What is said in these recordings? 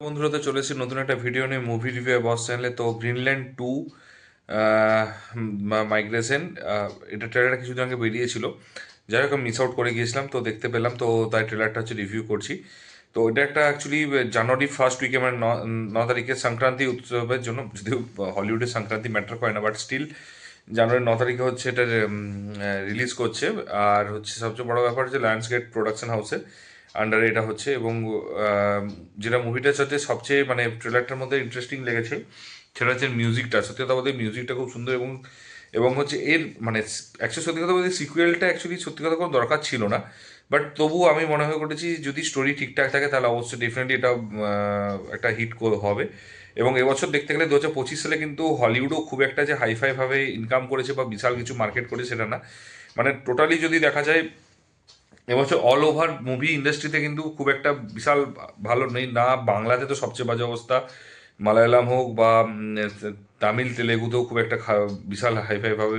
বন্ধুরা, তো চলে এসেছি নতুন একটা ভিডিও নিয়ে মুভি রিভিউ বস চ্যানেলে। তো গ্রিনল্যান্ড 2 মাইগ্রেশন, এটা ট্রেলারটা কিছুদিন আগে বেরিয়েছিল। যাই হোক, আমি মিস আউট করে গিয়েছিলাম, তো দেখতে পেলাম, তো তাই ট্রেলারটা হচ্ছে রিভিউ করছি। তো এটা একটা অ্যাকচুয়ালি জানুয়ারি ফার্স্ট উইকে মানে 9 তারিখে সংক্রান্তি উৎসবের জন্য, যদিও হলিউডের সংক্রান্তি ম্যাটার করে না, বাট স্টিল জানুয়ারি 9 তারিখে হচ্ছে এটা রিলিজ করছে। আর হচ্ছে সবচেয়ে বড় ব্যাপার হচ্ছে লায়ন্সগেট প্রোডাকশন হাউসের আন্ডারে এটা হচ্ছে। এবং যেটা মুভিটার সাথে সবচেয়ে মানে ট্রেলারটার মধ্যে ইন্টারেস্টিং লেগেছে সেটা হচ্ছে মিউজিকটা। সত্যি কথা বলতে মিউজিকটা খুব সুন্দর। এবং এবং হচ্ছে এর মানে অ্যাকচুয়ালি সত্যি কথা বলতে সিকুয়েলটা অ্যাকচুয়ালি সত্যি কথা কোনো দরকার ছিল না, বাট তবুও আমি মনে হয় করেছি যদি স্টোরি ঠিকঠাক থাকে তাহলে অবশ্যই ডেফিনেটলি এটা একটা হিট হবে। এবং এবছর দেখতে গেলে 2025 সালে কিন্তু হলিউডও খুব একটা যে হাইফাই ভাবে ইনকাম করেছে বা বিশাল কিছু মার্কেট করেছে সেটা না। মানে টোটালি যদি দেখা যায় এবছর অল ওভার মুভি ইন্ডাস্ট্রিতে কিন্তু খুব একটা বিশাল ভালো নেই। না বাংলাতে তো সবচেয়ে বাজে অবস্থা, মালায়ালাম হোক বা তামিল তেলেগুতেও খুব একটা বিশাল হাইফাই ভাবে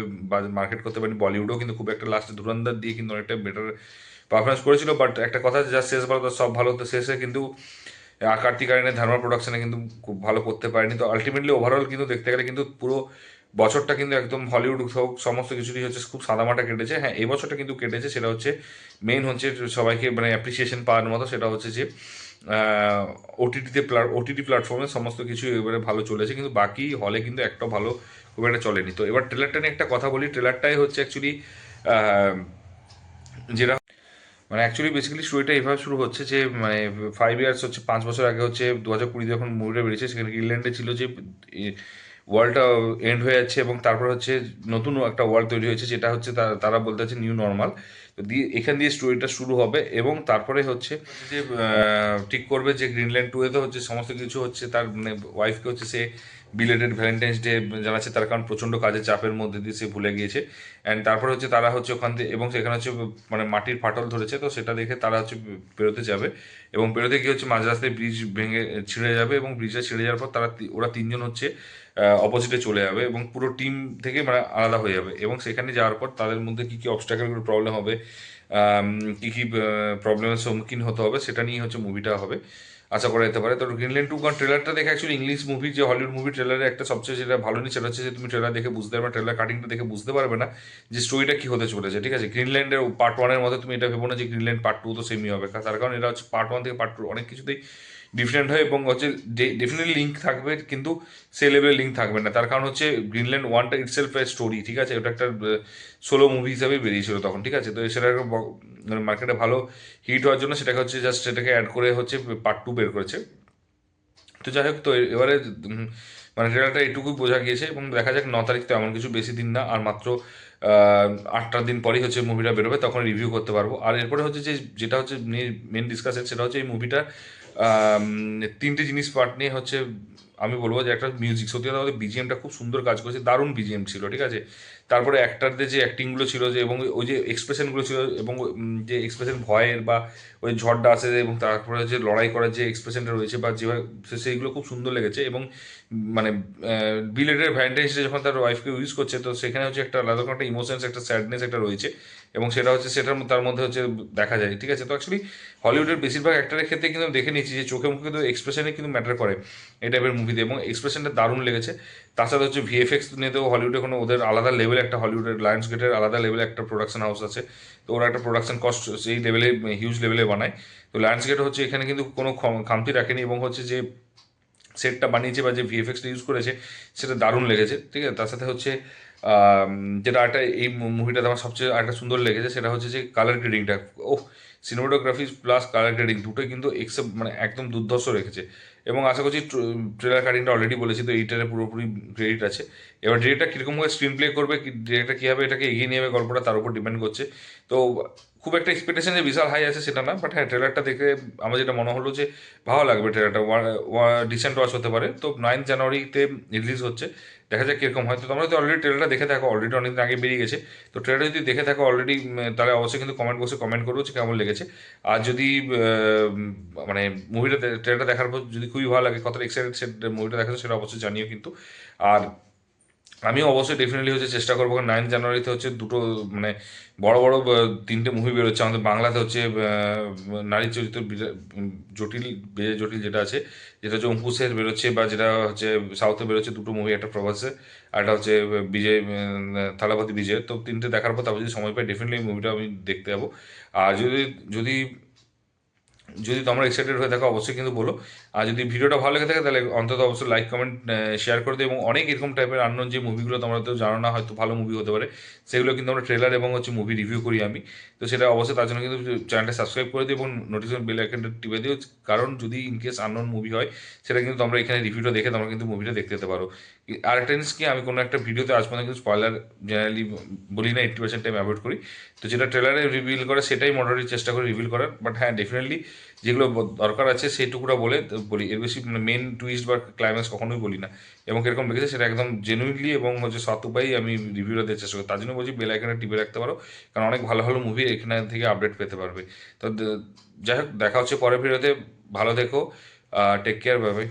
মার্কেট করতে পারেনি। বলিউডও কিন্তু খুব একটা লাস্টে ধুরন্ধর দিয়ে কিন্তু অনেকটা বেটার পারফরমেন্স করেছিল। বাট একটা কথা, যা শেষ ভালো তার সব ভালো, তো শেষে কিন্তু কার্তিক আরিয়ানের ধার্মা প্রোডাকশনে কিন্তু খুব ভালো করতে পারেনি। তো আলটিমেটলি ওভারঅল কিন্তু দেখতে গেলে কিন্তু পুরো বছরটা কিন্তু একদম হলিউড হোক সমস্ত কিছুরই হচ্ছে খুব সাদামাটা কেটেছে। হ্যাঁ, এই বছরটা কিন্তু কেটেছে, সেটা হচ্ছে মেইন হচ্ছে সবাইকে মানে অ্যাপ্রিসিয়েশন পাওয়ার মতো, সেটা হচ্ছে যে ওটিটি প্ল্যাটফর্মে সমস্ত কিছু এবারে ভালো চলেছে, কিন্তু বাকি হলে কিন্তু একটাও ভালো খুব একটা চলেনি। তো এবার ট্রেলারটা নিয়ে একটা কথা বলি। ট্রেলারটাই হচ্ছে অ্যাকচুয়ালি যেটা মানে অ্যাকচুয়ালি বেসিক্যালি স্টোরিটা এভাবে শুরু হচ্ছে যে মানে 5 ইয়ার্স হচ্ছে 5 বছর আগে হচ্ছে 2020 যখন মুভিটা বেরিয়েছে, সেখানে গ্রিনল্যান্ডে ছিল যে ওয়ার্ল্ডটা এন্ড হয়ে যাচ্ছে এবং তারপর হচ্ছে নতুন একটা ওয়ার্ল্ড তৈরি হয়েছে, যেটা হচ্ছে তারা বলতে চাচ্ছে নিউ নর্মাল। তো দিয়ে এখান দিয়ে স্টোরিটা শুরু হবে এবং তারপরে হচ্ছে যে ঠিক করবে যে গ্রিনল্যান্ড 2-এ তো হচ্ছে সমস্ত কিছু হচ্ছে তার মানে ওয়াইফকে হচ্ছে সে বিলেটেড ভ্যালেন্টাইন্স ডে জানাচ্ছে, তার কারণ প্রচণ্ড কাজের চাপের মধ্যে দিয়ে সে ভুলে গিয়েছে। অ্যান্ড তারপর হচ্ছে তারা হচ্ছে ওখান থেকে, এবং সেখানে হচ্ছে মানে মাটির ফাটল ধরেছে, তো সেটা দেখে তারা হচ্ছে বেরোতে যাবে। এবং বেরোতে গিয়ে হচ্ছে মাঝ রাস্তায় ব্রিজ ভেঙে ছিঁড়ে যাবে, এবং ব্রিজটা ছিঁড়ে যাওয়ার পর ওরা তিনজন হচ্ছে অপোজিটে চলে যাবে এবং পুরো টিম থেকে মানে আলাদা হয়ে যাবে। এবং সেখানে যাওয়ার পর তাদের মধ্যে কী কী অবস্ট্যাকেলগুলো প্রবলেম হবে, কী কী প্রবলেমের সম্মুখীন হতে হবে, সেটা নিয়ে হচ্ছে মুভিটা হবে, আশা করা যেতে পারে। তো গ্রিনল্যান্ড 2 কারণ ট্রেলারটা দেখে অ্যাকচুয়ালি ইংলিশ মুভি যে হলিউড মুভি ট্রেলারে একটা সবচেয়ে যেটা ভালো নিয়ে সেটা হচ্ছে যে তুমি ট্রেলার দেখে বুঝতে পারবে, ট্রেলার কাটিংটা দেখে বুঝতে পারবে না যে স্টোরিটা কী হতে চলেছে। ঠিক আছে, গ্রিনল্যান্ডের পার্ট 1-এর মধ্যে তুমি এটা ভেবো না যে গ্রিনল্যান্ড পার্ট 2 তো সেমই হবে, তার কারণ এটা হচ্ছে পার্ট 1 থেকে পার্ট 2 অনেক কিছুতেই ডিফারেন্ট হয় এবং হচ্ছে ডেফিনেটলি লিঙ্ক থাকবে, কিন্তু সে লেভেলের লিঙ্ক থাকবে না। তার কারণ হচ্ছে গ্রিনল্যান্ড 1টা ইটসেলফ এ স্টোরি। ঠিক আছে, ওটা একটা সোলো মুভি হিসাবে বেরিয়েছিল তখন। ঠিক আছে, তো সেটা মার্কেটে ভালো হিট হওয়ার জন্য সেটাকে হচ্ছে জাস্ট সেটাকে অ্যাড করে হচ্ছে পার্ট 2 বের করেছে। তো যাই হোক, তো এবারে মানে ট্রেলারটা এটুকুই বোঝা গিয়েছে এবং দেখা যাক। 9 তারিখ তো এমন কিছু বেশি দিন না, আর মাত্র 8টা দিন পরেই হচ্ছে মুভিটা বেরোবে, তখন রিভিউ করতে পারবো। আর এরপরে হচ্ছে যে যেটা হচ্ছে মেন ডিসকাশন, সেটা হচ্ছে এই মুভিটা 3টে জিনিস পার্ট নিয়ে হচ্ছে। আমি বলবো যে একটা মিউজিক, সত্যি কথা বলতে বিজিএমটা খুব সুন্দর কাজ করেছে, দারুণ বিজিএম ছিল। ঠিক আছে, তারপরে অ্যাক্টারদের যে অ্যাক্টিংগুলো ছিল, যে এবং ওই যে এক্সপ্রেশনগুলো ছিল, এবং যে এক্সপ্রেশন ভয়ের বা ওই ঝড়টা আসে এবং তারপরে যে লড়াই করার যে এক্সপ্রেশনটা রয়েছে বা যেভাবে সেইগুলো খুব সুন্দর লেগেছে। এবং মানে বিলেটের ভ্যালেন্টাইন্স ডে যখন তার ওয়াইফকে ইউজ করছে, তো সেখানে হচ্ছে একটা আলাদা রকম একটা ইমোশনস, একটা স্যাডনেস একটা রয়েছে, এবং সেটা হচ্ছে তার মধ্যে হচ্ছে দেখা যায়। ঠিক আছে, তো অ্যাকচুয়ালি হলিউডের বেশিরভাগ অ্যাক্টারের ক্ষেত্রে কিন্তু দেখে নিয়েছি যে চোখে মুখে কিন্তু এক্সপ্রেশনে কিন্তু ম্যাটার করে এই টাইপের মুভিতে, এবং এক্সপ্রেশনটা দারুণ লেগেছে। তাছাড়া হচ্ছে ভিএফএক্স নিয়েতেও হলিউডে কোনো ওদের আলাদা লেভেলে একটা, হলিউডের লায়ন্স গেটের আলাদা লেভেলে একটা প্রোডাকশন হাউস আছে। তো ওরা একটা প্রোডাকশন কস্ট সেই লেভেলে হিউজ লেভেলে বানায়। তো লায়ন্স গেট হচ্ছে এখানে কিন্তু কোনো খামতি রাখেনি, এবং হচ্ছে যে সেটটা বানিয়েছে বা যে ভিএফএক্সটা ইউজ করেছে সেটা দারুণ লেগেছে। ঠিক আছে, তার সাথে হচ্ছে যেটা একটা এই মুভিটাতে আমার সবচেয়ে একটা সুন্দর লেগেছে, সেটা হচ্ছে যে কালার গ্রেডিংটা। ও, সিনেমাটোগ্রাফি প্লাস কালার গ্রেডিং দুটোই কিন্তু মানে একদম দুর্ধর্ষ রেখেছে। এবং আশা করছি ট্রেলার কাটিংটা অলরেডি বলেছি, তো এইটারে পুরোপুরি ক্রেডিট আছে। এবার ডিরেক্টর কীরকমভাবে স্ক্রিন প্লে করবে, ডিরেক্টর কীভাবে এটাকে এগিয়ে নিয়ে যাবে গল্পটা, তার উপর ডিপেন্ড করছে। তো খুব একটা এক্সপেকটেশন যে বিশাল হাই আছে সেটা না, বাট হ্যাঁ ট্রেলারটা দেখে আমার যেটা মনে হলো যে ভালো লাগবে, ট্রেলারটা ডিসেন্ট ওয়াচ হতে পারে। তো 9 জানুয়ারিতে রিলিজ হচ্ছে, দেখা যাক কীরকম হয়। তো তোমরা যদি অলরেডি ট্রেলারটা দেখে থাকো, অলরেডি অনেকদিন আগে বেরিয়ে গেছে, তো ট্রেলার যদি দেখে থাকো অলরেডি, তাহলে অবশ্যই কিন্তু কমেন্ট বক্সে কমেন্ট করবো যে কেমন লেগেছে। আর যদি মানে মুভিটা ট্রেলারটা দেখার পর যদি খুবই ভালো লাগে, কতটা এক্সাইটেড সে মুভিটা দেখাচ্ছে সেটা অবশ্যই জানিও কিন্তু। আর আমিও অবশ্যই ডেফিনেটলি হচ্ছে চেষ্টা করবো, কারণ 9 জানুয়ারিতে হচ্ছে দুটো মানে বড় বড় তিনটে মুভি বেরোচ্ছে আমাদের বাংলাতে হচ্ছে নারী চরিত্র জটিল বেজে জটিল যেটা আছে, যেটা হচ্ছে অঙ্কুশের বেরোচ্ছে, বা যেটা হচ্ছে সাউথে বেরোচ্ছে দুটো মুভি, একটা প্রভাসের আর একটা হচ্ছে বিজয় থালাপতি বিজয়ের। তো তিনটে দেখার পর তারপর যদি সময় পাই ডেফিনেটলি এই মুভিটা আমি দেখতে যাবো। আর যদি যদি তোমরা এক্সাইটেড হয়ে থাকো অবশ্যই কিন্তু বলো। আর যদি ভিডিওটা ভালো লেগে থাকে তাহলে অন্তত অবশ্যই লাইক কমেন্ট শেয়ার করে দিও, এবং অনেক এরকম টাইপের আননোন যে মুভিগুলো তোমরা তো জানো না, হয়তো ভালো মুভি হতে পারে, সেগুলো কিন্তু আমরা ট্রেলার এবং হচ্ছে মুভি রিভিউ করি আমি। তো সেটা অবশ্যই তার জন্য কিন্তু চ্যানেলটা সাবস্ক্রাইব করে দিও এবং নোটিফিকেশন বেল আইকনটা টিপে দিও, কারণ যদি ইনকেস আননোন মুভি হয় সেটা কিন্তু তোমরা এখানে রিভিউটা দেখে তোমরা কিন্তু মুভিটা দেখতে যেতে পারো। আর একটা জিনিস কি, আমি কোনো একটা ভিডিওতে আজ পর্যন্ত কিন্তু স্পয়লার জেনারেলি বলি না, 80% টাইম অ্যাভয়েড করি। তো যেটা ট্রেলারে রিভিল করে সেটাই মোটামুটি চেষ্টা করি রিভিল করার, বাট হ্যাঁ ডেফিনেটলি যেগুলো দরকার আছে সেইটুকুটা বলি, এর বেশি মানে মেন টুইস্ট বা ক্লাইম্যাক্স কখনোই বলি না। এবং কিরকম লেগেছে সেটা একদম জেনুইনলি এবং হচ্ছে সৎ উপায়েই আমি রিভিউটা দেওয়ার চেষ্টা করি। তার জন্য বলছি বেল আইকনে টিপে রাখতে পারো, কারণ অনেক ভালো ভালো মুভি এখানে থেকে আপডেট পেতে পারবে। তো যাই হোক, দেখা হচ্ছে পরের ভিডিওতে। ভালো থেকো, টেক কেয়ার, বাই বাই।